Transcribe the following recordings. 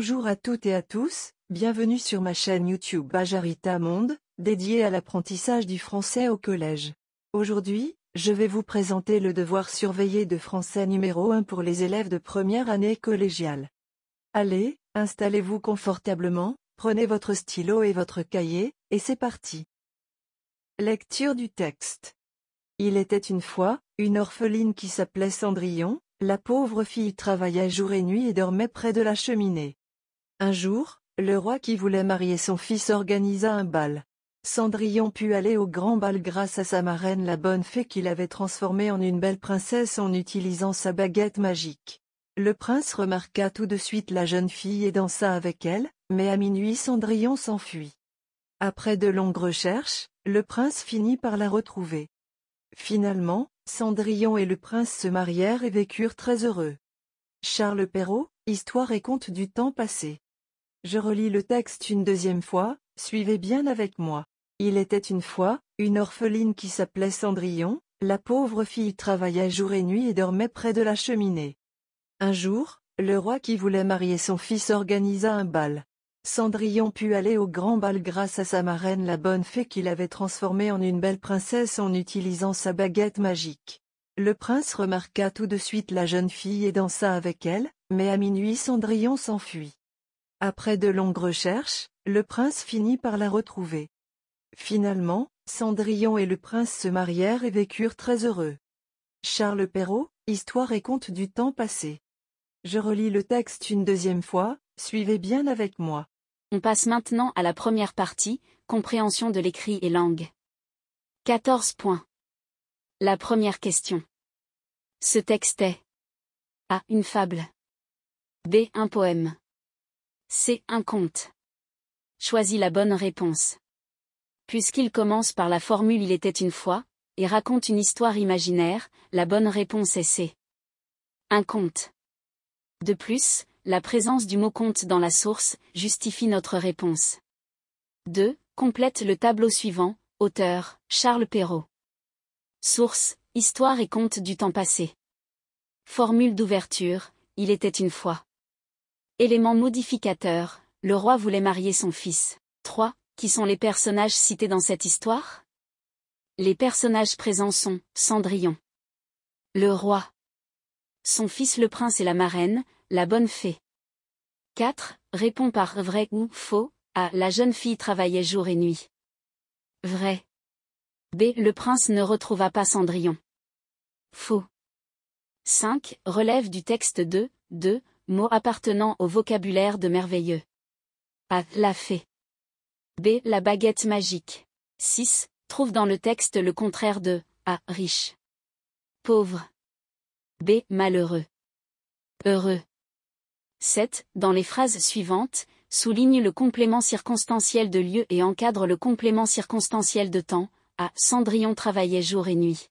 Bonjour à toutes et à tous, bienvenue sur ma chaîne YouTube Bajarita Monde, dédiée à l'apprentissage du français au collège. Aujourd'hui, je vais vous présenter le devoir surveillé de français numéro 1 pour les élèves de première année collégiale. Allez, installez-vous confortablement, prenez votre stylo et votre cahier, et c'est parti. Lecture du texte. Il était une fois, une orpheline qui s'appelait Cendrillon. La pauvre fille travaillait jour et nuit et dormait près de la cheminée. Un jour, le roi qui voulait marier son fils organisa un bal. Cendrillon put aller au grand bal grâce à sa marraine la bonne fée qui l'avait transformée en une belle princesse en utilisant sa baguette magique. Le prince remarqua tout de suite la jeune fille et dansa avec elle, mais à minuit Cendrillon s'enfuit. Après de longues recherches, le prince finit par la retrouver. Finalement, Cendrillon et le prince se marièrent et vécurent très heureux. Charles Perrault, Histoire et contes du temps passé. Je relis le texte une deuxième fois, suivez bien avec moi. Il était une fois, une orpheline qui s'appelait Cendrillon, la pauvre fille travaillait jour et nuit et dormait près de la cheminée. Un jour, le roi qui voulait marier son fils organisa un bal. Cendrillon put aller au grand bal grâce à sa marraine la bonne fée qui l'avait transformée en une belle princesse en utilisant sa baguette magique. Le prince remarqua tout de suite la jeune fille et dansa avec elle, mais à minuit Cendrillon s'enfuit. Après de longues recherches, le prince finit par la retrouver. Finalement, Cendrillon et le prince se marièrent et vécurent très heureux. Charles Perrault, Histoire et contes du temps passé. Je relis le texte une deuxième fois, suivez bien avec moi. On passe maintenant à la première partie, compréhension de l'écrit et langue. 14 points. La première question. Ce texte est A. Une fable. B. Un poème. C. Un conte. Choisis la bonne réponse. Puisqu'il commence par la formule Il était une fois, et raconte une histoire imaginaire, la bonne réponse est C. Un conte. De plus, la présence du mot conte dans la source justifie notre réponse. 2. Complète le tableau suivant. Auteur, Charles Perrault. Source, Histoire et contes du temps passé. Formule d'ouverture, Il était une fois. Élément modificateur, le roi voulait marier son fils. 3. Qui sont les personnages cités dans cette histoire? Les personnages présents sont Cendrillon, le roi, son fils le prince et la marraine, la bonne fée. 4. Répond par vrai ou faux, A. La jeune fille travaillait jour et nuit. Vrai. B. Le prince ne retrouva pas Cendrillon. Faux. 5. Relève du texte de 2 mots appartenant au vocabulaire de merveilleux. A. La fée. B. La baguette magique. 6. Trouve dans le texte le contraire de A. Riche. Pauvre. B. Malheureux. Heureux. 7. Dans les phrases suivantes, souligne le complément circonstanciel de lieu et encadre le complément circonstanciel de temps. A. Cendrillon travaillait jour et nuit.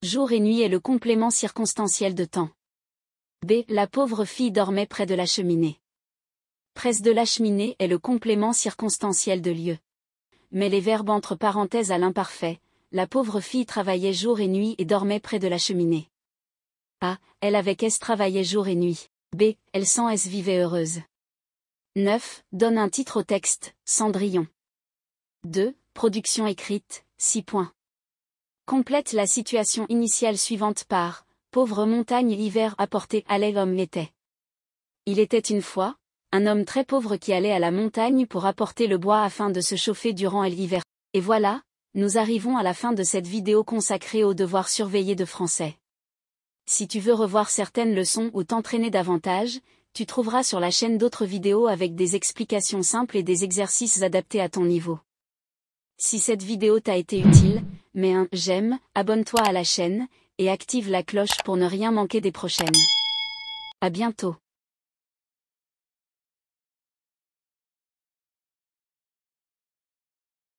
Jour et nuit est le complément circonstanciel de temps. B. La pauvre fille dormait près de la cheminée. Près de la cheminée est le complément circonstanciel de lieu. Mais les verbes entre parenthèses à l'imparfait. La pauvre fille travaillait jour et nuit et dormait près de la cheminée. A. Elle avec S travaillait jour et nuit. B. Elle sans S vivait heureuse. 9. Donne un titre au texte, Cendrillon. 2. Production écrite, 6 points. Complète la situation initiale suivante par pauvre montagne hiver apporté allait l'homme l'était. Il était une fois, un homme très pauvre qui allait à la montagne pour apporter le bois afin de se chauffer durant l'hiver. Et voilà, nous arrivons à la fin de cette vidéo consacrée aux devoirs surveillés de français. Si tu veux revoir certaines leçons ou t'entraîner davantage, tu trouveras sur la chaîne d'autres vidéos avec des explications simples et des exercices adaptés à ton niveau. Si cette vidéo t'a été utile, mets un j'aime, abonne-toi à la chaîne, et active la cloche pour ne rien manquer des prochaines. À bientôt.